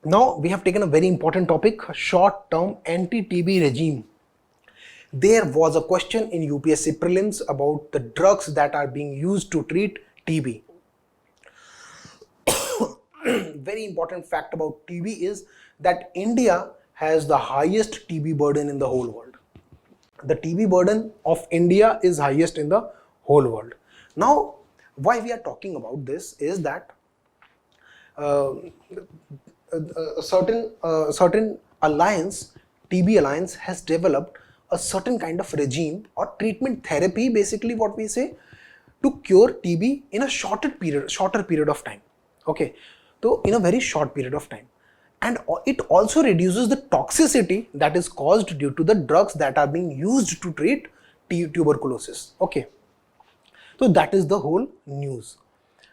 Now we have taken a very important topic, short-term anti-TB regime. There was a question in UPSC prelims about the drugs that are being used to treat TB. Very important fact about TB is that India has the highest TB burden in the whole world. The TB burden of India is highest in the whole world. Now, why we are talking about this is that a certain alliance, TB alliance, has developed a certain kind of regime or treatment therapy, basically what we say, to cure TB in a shorter period of time. Okay, so in a very short period of time, and it also reduces the toxicity that is caused due to the drugs that are being used to treat tuberculosis. Okay, so that is the whole news.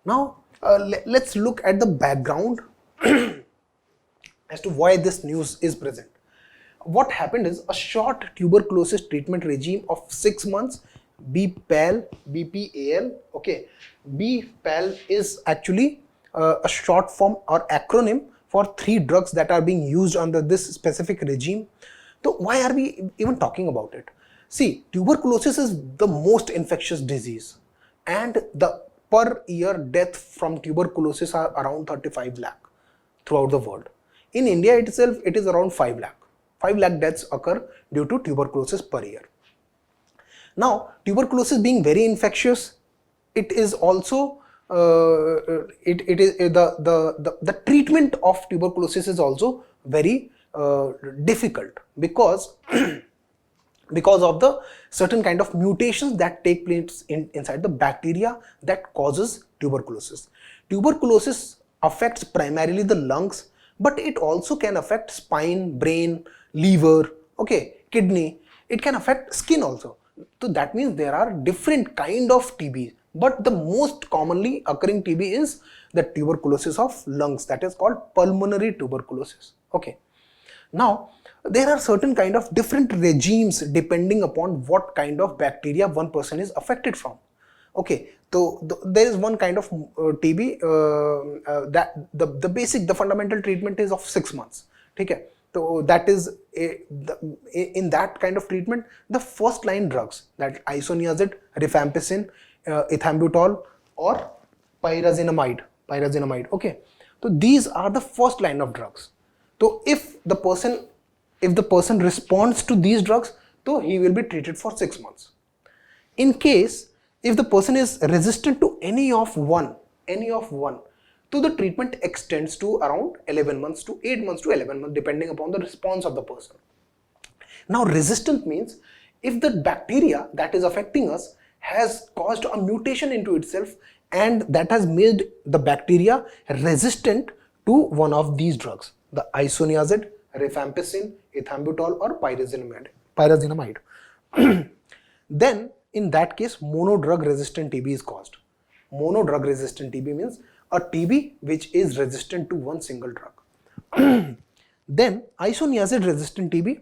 Now let's look at the background as to why this news is present. What happened is a short tuberculosis treatment regime of 6 months, BPAL. Okay, BPAL is actually a short form or acronym for 3 drugs that are being used under this specific regime. So why are we even talking about it? See, tuberculosis is the most infectious disease, and the per year death from tuberculosis are around 35 lakh throughout the world. In India itself, it is around 5 lakh. 5 lakh deaths occur due to tuberculosis per year. Now, tuberculosis being very infectious, it is also the treatment of tuberculosis is also very difficult because because of the certain kind of mutations that take place inside the bacteria that causes tuberculosis. Tuberculosis affects primarily the lungs, but it also can affect spine, brain, liver, okay, kidney. It can affect skin also. So that means there are different kind of TB, but the most commonly occurring TB is the tuberculosis of lungs, that is called pulmonary tuberculosis. Okay, now there are certain kind of different regimes depending upon what kind of bacteria one person is affected from. Okay, so there is one kind of TB that the fundamental treatment is of 6 months. Okay, so that is in that kind of treatment, the first line drugs, that isoniazid, rifampicin, ethambutol, or pyrazinamide. Okay, so these are the first line of drugs. So if the person responds to these drugs, so he will be treated for 6 months. In case if the person is resistant to any of one, so the treatment extends to around 11 months to 8 months to 11 months, depending upon the response of the person. Now, resistant means if the bacteria that is affecting us has caused a mutation into itself, and that has made the bacteria resistant to one of these drugs, the isoniazid, rifampicin, ethambutol, or pyrazinamide. Then in that case, monodrug resistant TB is caused. Monodrug resistant TB means a TB which is resistant to one single drug. Then isoniazid resistant TB.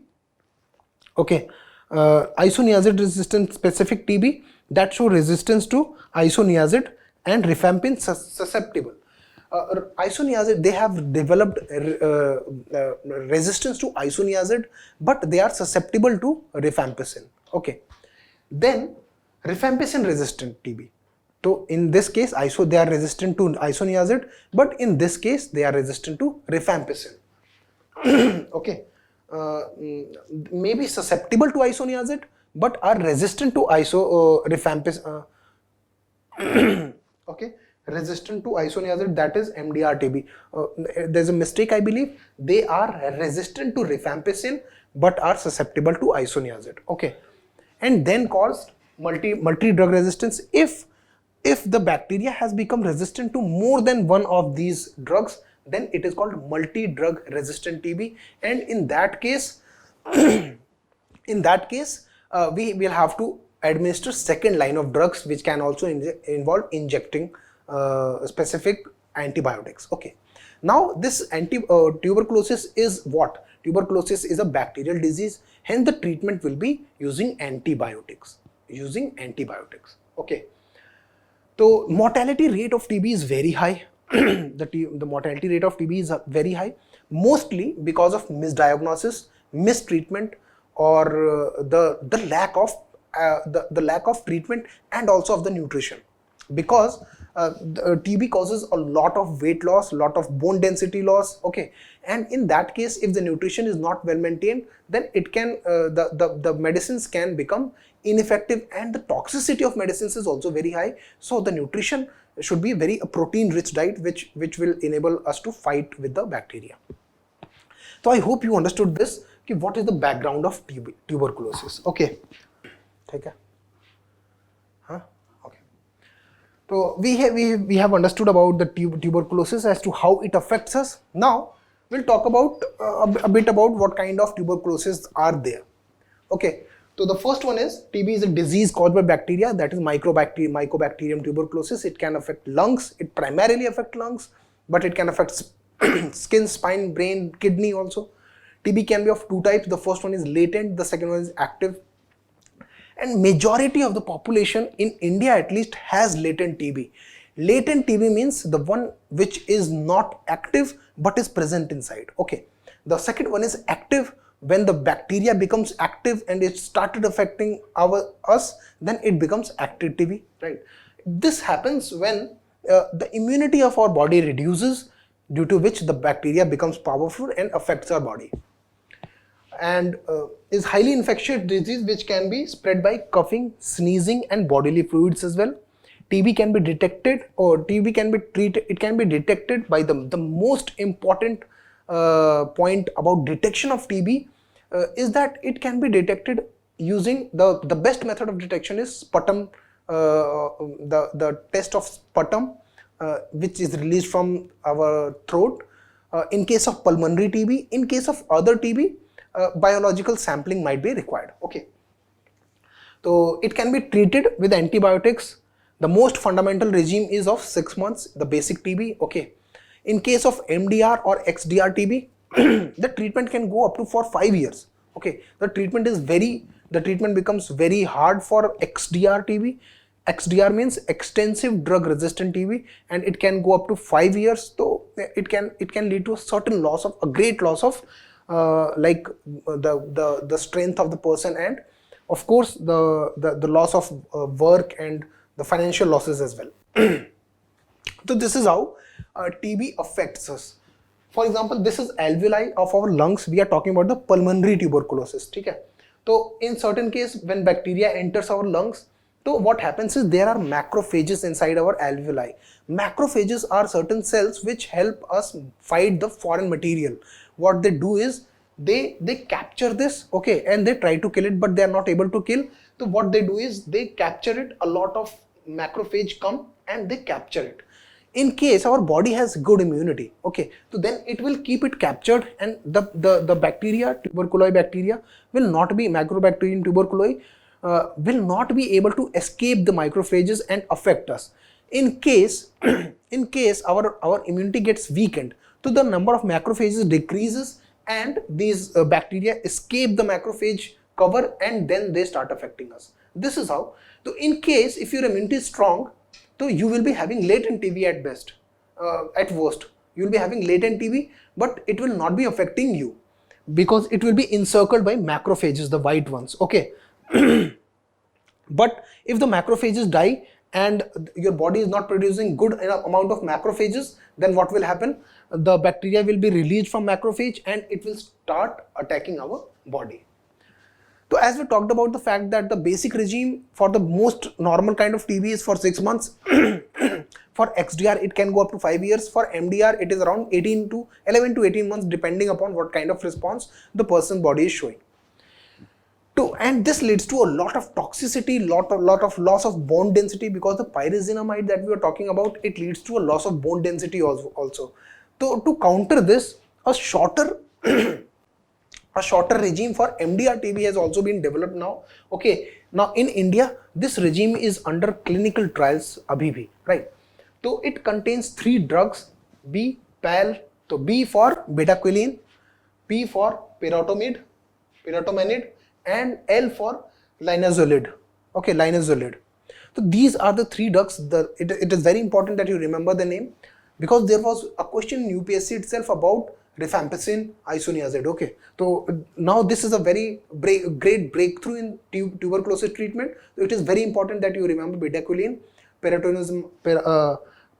Okay, isoniazid resistant specific TB that show resistance to isoniazid and rifampin susceptible. Isoniazid, they have developed resistance to isoniazid, but they are susceptible to rifampicin. Okay, then rifampicin resistant TB. So in this case, they are resistant to isoniazid, but in this case, they are resistant to rifampicin. Okay, may be susceptible to isoniazid, but are resistant to rifampicin. Okay, resistant to isoniazid, that is MDR TB. There's a mistake, I believe. They are resistant to rifampicin, but are susceptible to isoniazid. Okay, and then caused multi-drug resistance if the bacteria has become resistant to more than one of these drugs, then it is called multi-drug resistant TB, and in that case we will have to administer second line of drugs, which can also involve injecting specific antibiotics. Okay, now this tuberculosis is what? Tuberculosis is a bacterial disease, hence the treatment will be using antibiotics. Okay, so mortality rate of TB is very high. the mortality rate of TB is very high, mostly because of misdiagnosis, mistreatment, or the lack of the lack of treatment, and also of the nutrition. Because TB causes a lot of weight loss, lot of bone density loss, okay, and in that case, if the nutrition is not well maintained, then it can the medicines can become ineffective, and the toxicity of medicines is also very high. So the nutrition should be very a protein rich diet, which will enable us to fight with the bacteria. So I hope you understood this. Okay, what is the background of tuberculosis? Okay, take care. Huh? Okay. So we have understood about the tuberculosis as to how it affects us. Now we'll talk about a bit about what kind of tuberculosis are there. Okay. So the first one is TB is a disease caused by bacteria, that is Mycobacterium tuberculosis. It can affect lungs. It primarily affects lungs, but it can affect skin, spine, brain, kidney also. TB can be of two types. The first one is latent, the second one is active. And majority of the population in India at least has latent TB. Latent TB means the one which is not active but is present inside. Okay. The second one is active. When the bacteria becomes active and it started affecting us, then it becomes active TB, right? This happens when the immunity of our body reduces, due to which the bacteria becomes powerful and affects our body. And is highly infectious disease which can be spread by coughing, sneezing, and bodily fluids as well. TB can be detected, or TB can be treated. It can be detected by the most important point about detection of TB is that it can be detected using the best method of detection is sputum, the test of sputum, which is released from our throat. In case of pulmonary TB, in case of other TB, biological sampling might be required. Okay. So it can be treated with antibiotics. The most fundamental regime is of 6 months, the basic TB. Okay. In case of MDR or XDR TB, the treatment can go up to for 5 years. Okay. The treatment becomes very hard for XDR TB. XDR means extensive drug resistant TB, and it can go up to 5 years. So it can lead to a certain loss of, a great loss of like the strength of the person, and of course the loss of work and the financial losses as well. So this is how TB affects us. For example, this is alveoli of our lungs. We are talking about the pulmonary tuberculosis. Okay? So in certain case, when bacteria enters our lungs, so what happens is there are macrophages inside our alveoli. Macrophages are certain cells which help us fight the foreign material. What they do is they capture this, okay, and they try to kill it, but they are not able to kill. So what they do is they capture it. A lot of macrophage come and they capture it. In case our body has good immunity, okay, so then it will keep it captured, and the bacteria, tuberculosis bacteria, will not be, Mycobacterium tuberculosis will not be able to escape the macrophages and affect us. In case our immunity gets weakened, so the number of macrophages decreases, and these bacteria escape the macrophage cover, and then they start affecting us. This is how. So in case if your immunity is strong, so you will be having latent TB at best, at worst. You will be having latent TB, but it will not be affecting you because it will be encircled by macrophages, the white ones. Okay. But if the macrophages die and your body is not producing good enough amount of macrophages, then what will happen? The bacteria will be released from macrophage and it will start attacking our body. So as we talked about the fact that the basic regime for the most normal kind of TB is for 6 months. For XDR it can go up to 5 years. For MDR it is around 11 to 18 months, depending upon what kind of response the person's body is showing. And this leads to a lot of toxicity, lot of loss of bone density, because the pyrazinamide that we are talking about, it leads to a loss of bone density also. So to counter this, a shorter regime for MDR TB has also been developed now. Okay, now in India this regime is under clinical trials abhi bhi, right? So it contains 3 drugs, B, PAL, so B for betaquilin, P for pyrotomid, and L for linezolid. Okay, linezolid. So these are the 3 drugs. It is very important that you remember the name. because there was a question in UPSC itself about rifampicin isoniazid. Okay, so now this is a very great breakthrough in tuberculosis treatment. So it is very important that you remember bedaquiline,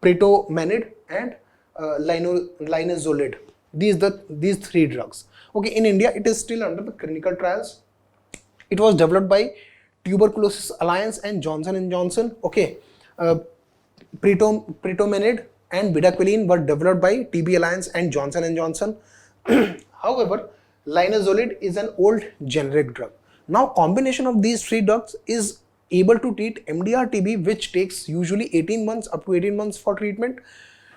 pretomanid, and linezolid. These three drugs. Okay, in India it is still under the clinical trials. It was developed by Tuberculosis Alliance and Johnson and Johnson. Okay, pretomanid and bedaquiline were developed by TB Alliance and Johnson and Johnson. However, linezolid is an old generic drug. Now, combination of these three drugs is able to treat MDR TB, which takes usually 18 months up to 18 months for treatment.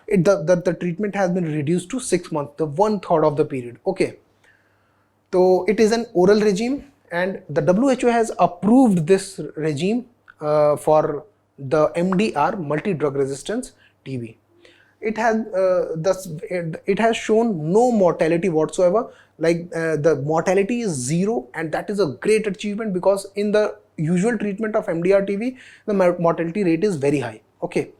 The treatment has been reduced to 6 months, the 1/3 of the period. Okay, so it is an oral regime, and the WHO has approved this regime for the MDR, multi-drug resistance TB. It has shown no mortality whatsoever. Like the mortality is 0, and that is a great achievement, because in the usual treatment of MDR TB, the mortality rate is very high. Okay,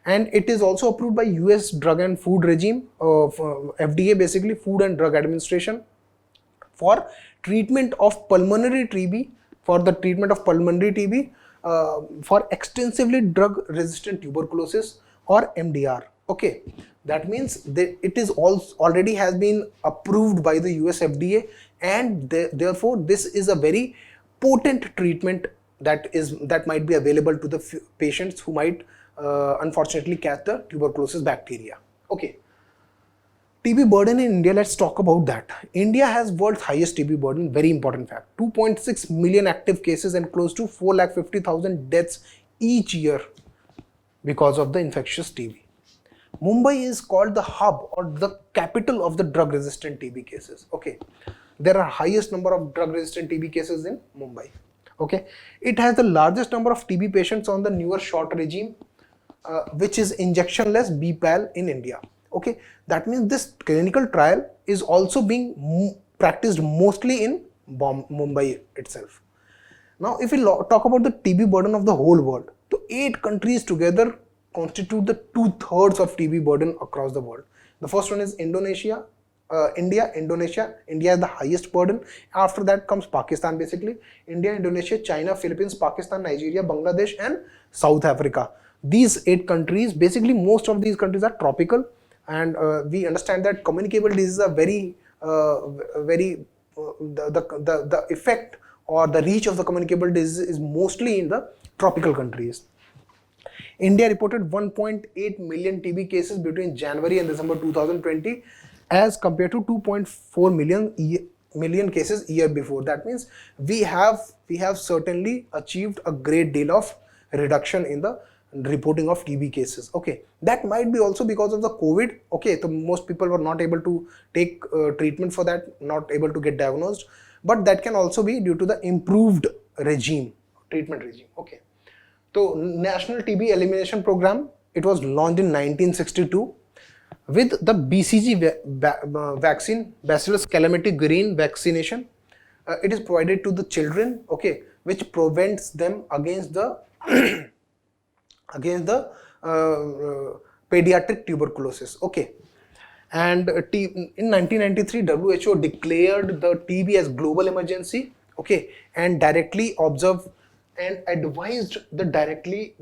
and it is also approved by US Drug and Food Regime of FDA, basically Food and Drug Administration, for treatment of pulmonary TB, for extensively drug resistant tuberculosis, or MDR. Okay, that means it is already has been approved by the US FDA, and therefore this is a very potent treatment that might be available to the patients who might unfortunately catch the tuberculosis bacteria. Okay, TB burden in India, let's talk about that. India has world's highest TB burden, very important fact. 2.6 million active cases and close to 450,000 deaths each year because of the infectious TB. Mumbai is called the hub or the capital of the drug resistant TB cases. Okay, there are highest number of drug resistant TB cases in Mumbai. Okay, it has the largest number of TB patients on the newer short regime, which is injectionless BPAL in India. Okay, that means this clinical trial is also being practiced mostly in Mumbai itself. Now, if we talk about the TB burden of the whole world, so 8 countries together constitute the 2/3 of TB burden across the world. The first one is Indonesia, India. India has the highest burden. After that comes Pakistan, basically. India, Indonesia, China, Philippines, Pakistan, Nigeria, Bangladesh, and South Africa. These 8 countries, basically most of these countries are tropical, and we understand that communicable diseases are the effect or the reach of the communicable disease is mostly in the tropical countries. India reported 1.8 million TB cases between January and December 2020, as compared to 2.4 million cases year before. That means we have certainly achieved a great deal of reduction in the reporting of TB cases. Okay, that might be also because of the COVID. Okay, so most people were not able to take treatment for that, not able to get diagnosed, but that can also be due to the improved treatment regime. Okay, so National TB Elimination Program, it was launched in 1962 with the BCG vaccine, Bacillus calamity green vaccination. It is provided to the children, okay, which prevents them against the pediatric tuberculosis. Okay, and in 1993 WHO declared the TB as global emergency. Okay, and directly observed and advised the directly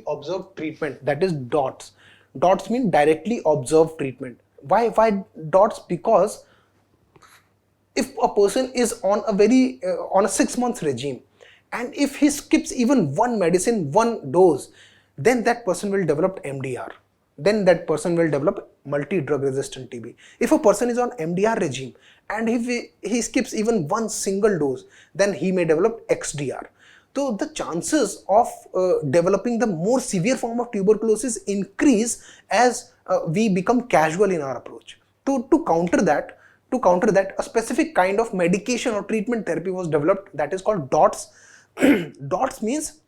observed treatment, that is DOTS. DOTS mean directly observed treatment. Why DOTS? Because if a person is on a 6 month regime, and if he skips even one medicine, one dose, then that person will develop MDR. Then that person will develop multi-drug resistant TB. If a person is on MDR regime and if he skips even one single dose, then he may develop XDR. So the chances of developing the more severe form of tuberculosis increase as we become casual in our approach. To counter that, a specific kind of medication or treatment therapy was developed, that is called DOTS. DOTS means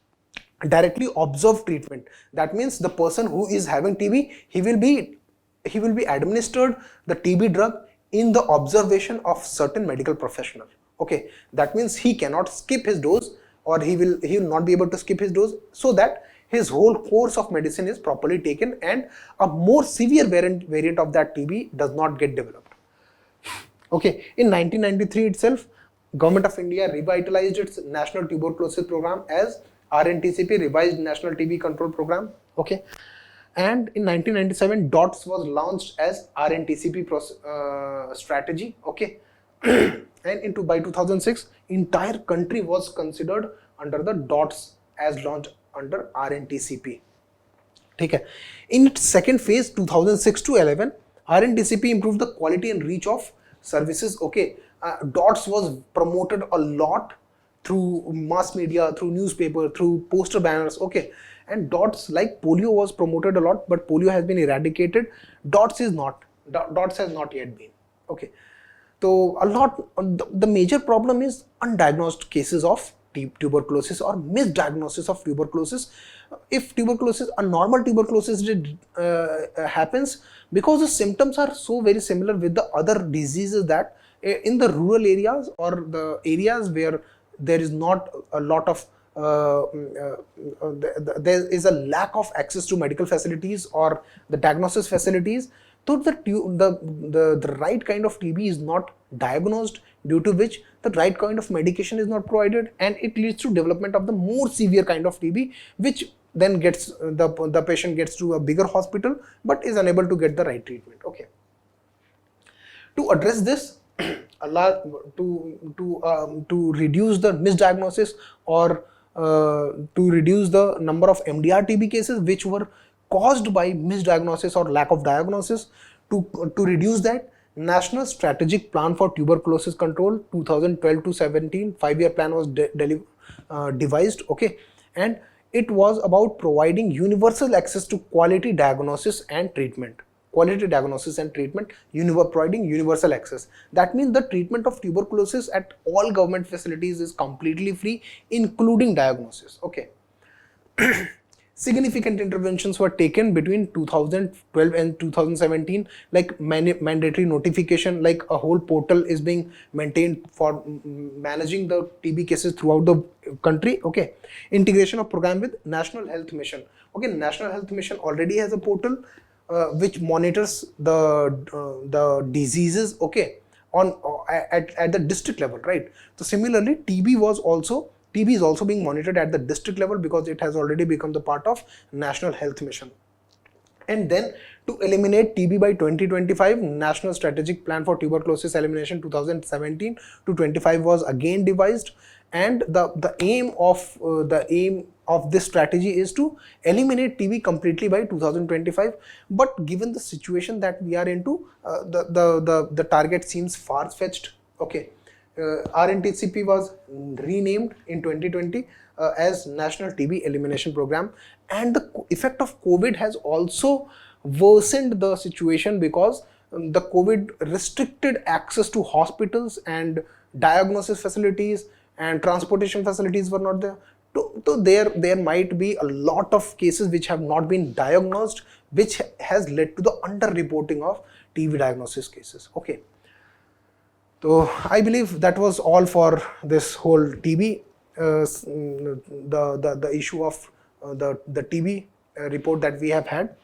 directly observed treatment. That means the person who is having TB, he will be administered the TB drug in the observation of certain medical professional. Okay, that means he cannot skip his dose, or he will not be able to skip his dose, so that his whole course of medicine is properly taken and a more severe variant of that TB does not get developed. Okay, in 1993 itself, Government of India revitalized its National Tuberculosis Program as RNTCP, Revised National TB Control Program. Okay, and in 1997, DOTS was launched as RNTCP strategy. Okay, and by 2006, entire country was considered under the DOTS as launched under RNTCP. Okay. In its second phase, 2006 to 11, RNTCP improved the quality and reach of services. Okay, DOTS was promoted a lot through mass media, through newspaper, through poster banners. Okay, and DOTS, like polio, was promoted a lot, but polio has been eradicated. DOTS is not. DOTS has not yet been. Okay, so a lot. The major problem is undiagnosed cases of tuberculosis or misdiagnosis of tuberculosis. If tuberculosis, a normal tuberculosis happens because the symptoms are so very similar with the other diseases that in the rural areas or the areas where there is not a lot of there is a lack of access to medical facilities or the diagnosis facilities, so the right kind of TB is not diagnosed, due to which the right kind of medication is not provided, and it leads to development of the more severe kind of TB, which then gets the patient gets to a bigger hospital but is unable to get the right treatment. Okay, to address this, to reduce the misdiagnosis or to reduce the number of MDR TB cases which were caused by misdiagnosis or lack of diagnosis, to reduce that, National Strategic Plan for Tuberculosis Control 2012 to 17 5-year plan was devised. Okay, and it was about providing universal access to quality diagnosis and treatment. Providing universal access. That means the treatment of tuberculosis at all government facilities is completely free, including diagnosis. Okay. Significant interventions were taken between 2012 and 2017, like mandatory notification, like a whole portal is being maintained for managing the TB cases throughout the country. Okay, integration of program with National Health Mission. Okay, National Health Mission already has a portal which monitors the diseases. Okay, on at the district level, right? So similarly, TB is also being monitored at the district level because it has already become the part of National Health Mission. And then to eliminate TB by 2025, National Strategic Plan for Tuberculosis Elimination 2017 to 25 was again devised, and the aim of this strategy is to eliminate TB completely by 2025. But given the situation that we are into, the target seems far-fetched. Okay. RNTCP was renamed in 2020 as National TB Elimination Program, and the effect of COVID has also worsened the situation because the COVID restricted access to hospitals and diagnosis facilities, and transportation facilities were not there. So there might be a lot of cases which have not been diagnosed, which has led to the underreporting of TB diagnosis cases. Okay. So I believe that was all for this whole TB, the issue of the TB report that we have had.